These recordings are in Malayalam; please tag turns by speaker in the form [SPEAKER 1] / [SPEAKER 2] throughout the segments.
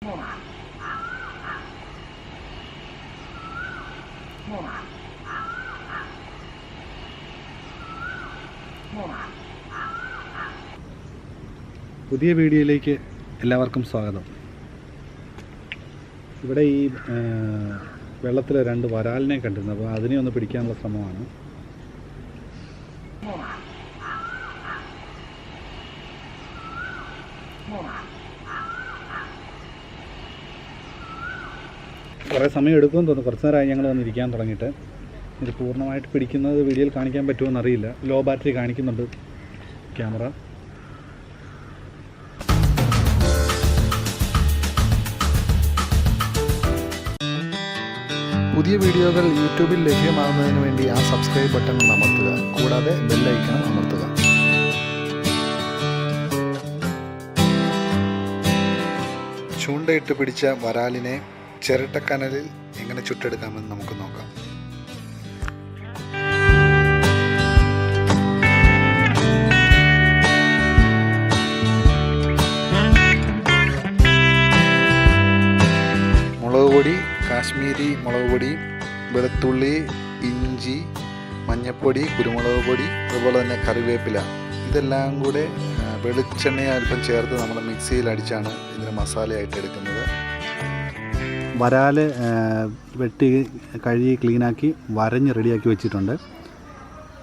[SPEAKER 1] പുതിയ വീഡിയോയിലേക്ക് എല്ലാവർക്കും സ്വാഗതം. ഇവിടെ ഈ വെള്ളത്തിൽ 2 വരാലിനെ കണ്ടിരുന്നു. അപ്പോൾ അതിനെ ഒന്ന് പിടിക്കാനുള്ള ശ്രമമാണ്. കുറേ സമയം എടുക്കുമെന്ന് തോന്നുന്നു. കുറച്ച് നേരമായി ഞങ്ങൾ വന്നിരിക്കാൻ തുടങ്ങിയിട്ട്. ഇത് പൂർണ്ണമായിട്ട് പിടിക്കുന്നത് വീഡിയോയിൽ കാണിക്കാൻ പറ്റുമോ അറിയില്ല. ലോ ബാറ്ററി കാണിക്കുന്നുണ്ട് ക്യാമറ.
[SPEAKER 2] പുതിയ വീഡിയോകൾ യൂട്യൂബിൽ ലഭ്യമാകുന്നതിന് വേണ്ടി ആ സബ്സ്ക്രൈബ് ബട്ടൺ അമർത്തുക. കൂടാതെ ബെൽ ഐക്കൺ അമർത്തുക. ചൂണ്ടയിട്ട് പിടിച്ച വരാലിനെ ചിരട്ടക്കനലിൽ എങ്ങനെ ചുട്ടെടുക്കാമെന്ന് നമുക്ക് നോക്കാം. മുളക് പൊടി, കാശ്മീരി മുളക് പൊടി, വെളുത്തുള്ളി, ഇഞ്ചി, മഞ്ഞൾപ്പൊടി, കുരുമുളക് പൊടി, അതുപോലെ തന്നെ കറിവേപ്പില, ഇതെല്ലാം കൂടെ വെളിച്ചെണ്ണ അല്പം ചേർത്ത് നമ്മൾ മിക്സിയിൽ അടിച്ചാണ് ഇതിന് മസാലയായിട്ട് എടുക്കുന്നത്.
[SPEAKER 1] വരാൽ വെട്ടി കഴുകി ക്ലീനാക്കി വരഞ്ഞ് റെഡിയാക്കി വെച്ചിട്ടുണ്ട്.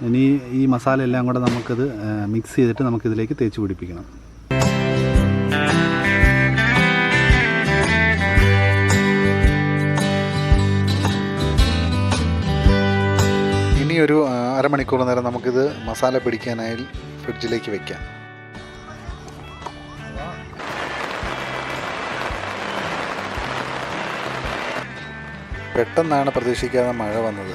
[SPEAKER 1] ഇനി ഈ മസാല എല്ലാം കൂടെ നമുക്കത് മിക്സ് ചെയ്തിട്ട് നമുക്കിതിലേക്ക് തേച്ച് പിടിപ്പിക്കണം.
[SPEAKER 2] ഇനി ഒരു അരമണിക്കൂർ നേരം നമുക്കിത് മസാല പിടിക്കാനായി ഫ്രിഡ്ജിലേക്ക് വയ്ക്കാം. പെട്ടെന്നാണ് പ്രതീക്ഷിക്കാതെ മഴ വന്നത്.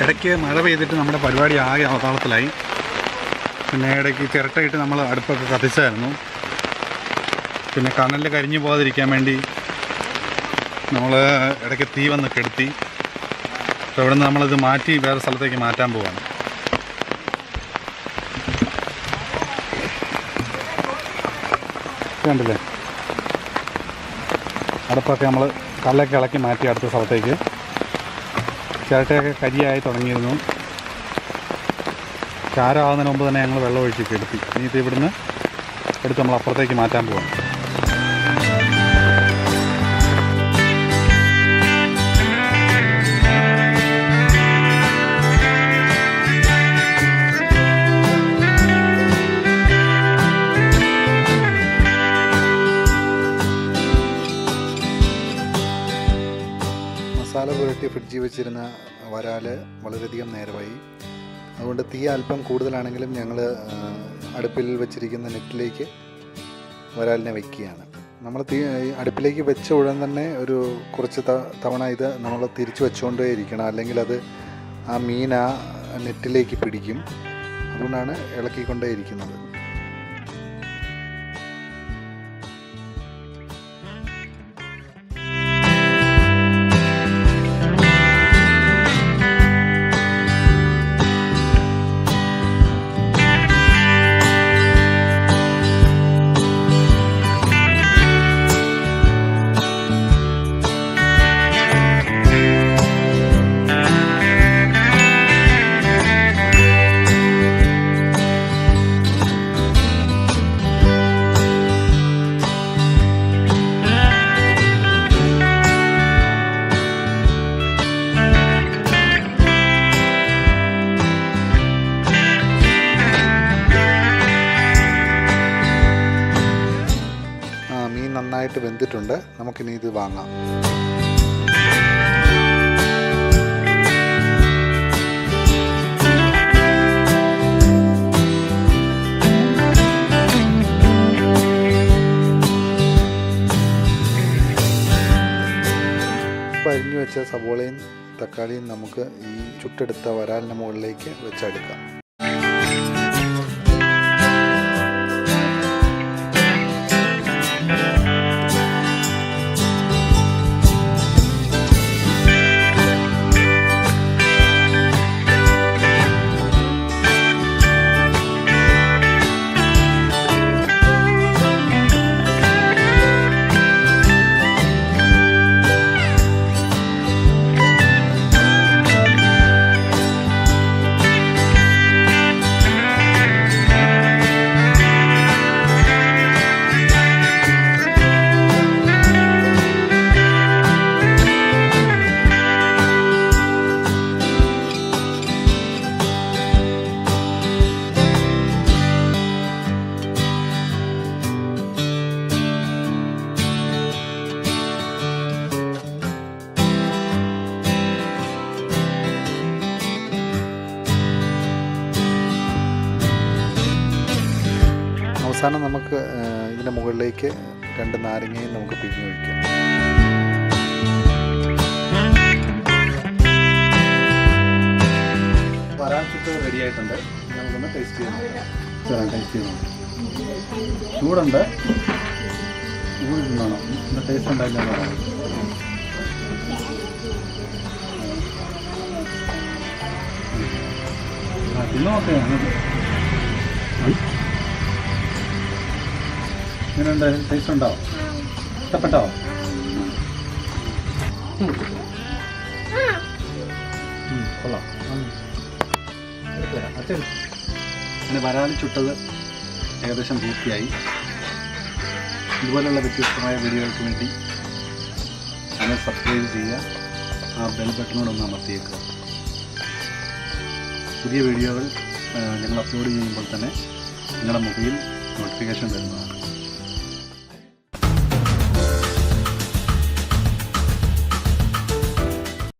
[SPEAKER 1] ഇടയ്ക്ക് മഴ പെയ്തിട്ട് നമ്മുടെ പരിപാടി ആകെ അവതാളത്തിലായി. പിന്നെ ഇടയ്ക്ക് ചിരട്ടയിട്ട് നമ്മൾ അടുപ്പൊക്കെ കത്തിച്ചായിരുന്നു. പിന്നെ കനലിൽ കരിഞ്ഞു പോകാതിരിക്കാൻ വേണ്ടി നമ്മൾ ഇടയ്ക്ക് തീ വന്ന് കെടുത്തി. അപ്പോൾ ഇവിടെ നിന്ന് നമ്മളിത് മാറ്റി വേറെ സ്ഥലത്തേക്ക് മാറ്റാൻ പോവാണ്. കണ്ടില്ലേ, അടുപ്പൊക്കെ നമ്മൾ കല്ലൊക്കെ ഇളക്കി മാറ്റി അടുത്ത സ്ഥലത്തേക്ക്. ചിരട്ടയൊക്കെ കരിയായി തുടങ്ങിയിരുന്നു. ചാരമാകുന്നതിന് മുമ്പ് തന്നെ ഞങ്ങൾ വെള്ളം ഒഴിച്ച് കെടുത്തി. ഇനി ഇത് ഇവിടുന്ന് എടുത്ത് നമ്മൾ അപ്പുറത്തേക്ക് മാറ്റാൻ പോവാണ്.
[SPEAKER 2] മസാല പുരട്ടി ഫ്രിഡ്ജിൽ വെച്ചിരുന്ന വരാൽ വളരെയധികം നേരമായി. അതുകൊണ്ട് തീ അല്പം കൂടുതലാണെങ്കിലും ഞങ്ങൾ അടുപ്പിൽ വെച്ചിരിക്കുന്ന നെറ്റിലേക്ക് വരാലിനെ വയ്ക്കുകയാണ്. നമ്മൾ അടുപ്പിലേക്ക് വെച്ച ഉടൻ തന്നെ ഒരു കുറച്ച് തവണ ഇത് നമ്മൾ തിരിച്ചു വെച്ചുകൊണ്ടേ ഇരിക്കണം. അല്ലെങ്കിൽ അത് ആ മീൻ ആ നെറ്റിലേക്ക് പിടിക്കും. അതുകൊണ്ടാണ് ഇളക്കിക്കൊണ്ടേ ഇരിക്കുന്നത്. നന്നായിട്ട് വെന്തിട്ടുണ്ട്. നമുക്കിനി ഇത് വാങ്ങാം. അരിഞ്ഞു വെച്ച സവോളയും തക്കാളിയും നമുക്ക് ഈ ചുട്ടെടുത്ത വരാലിൻ്റെ മുകളിലേക്ക് വെച്ചെടുക്കാം. അവസാനം നമുക്ക് ഇതിൻ്റെ മുകളിലേക്ക് 2 നാരങ്ങയും നമുക്ക് പിഴിഞ്ഞ് ഒഴിക്കാം. വരാൽ ചുട്ടത് റെഡി ആയിട്ടുണ്ട്. നമുക്കൊന്ന് ടേസ്റ്റ് ചെയ്യാം. ടേസ്റ്റ് ചെയ്യാം. ചൂടുണ്ട്. ചൂടുണ്ടാണോ? ഇതിൻ്റെ ടേസ്റ്റ് ഉണ്ടായില്ല. തിന്നോക്കെ ഇങ്ങനെയുണ്ട്. ടേസ്റ്റ് ഉണ്ടാവും. ഇഷ്ടപ്പെട്ടോ? കൊള്ളാം. പിന്നെ വരാൽ ചുട്ടത് ഏകദേശം പൂർത്തിയായി. ഇതുപോലുള്ള വ്യത്യസ്തമായ വീഡിയോകൾക്ക് വേണ്ടി ചാനൽ സബ്സ്ക്രൈബ് ചെയ്യുക. ആ ബെൽ ബട്ടണോടൊന്ന് അമർത്തിയേക്കുക. പുതിയ വീഡിയോകൾ ഞങ്ങൾ അപ്ലോഡ് ചെയ്യുമ്പോൾ തന്നെ നിങ്ങളുടെ മൊബൈൽ നോട്ടിഫിക്കേഷൻ വരുന്നതാണ്.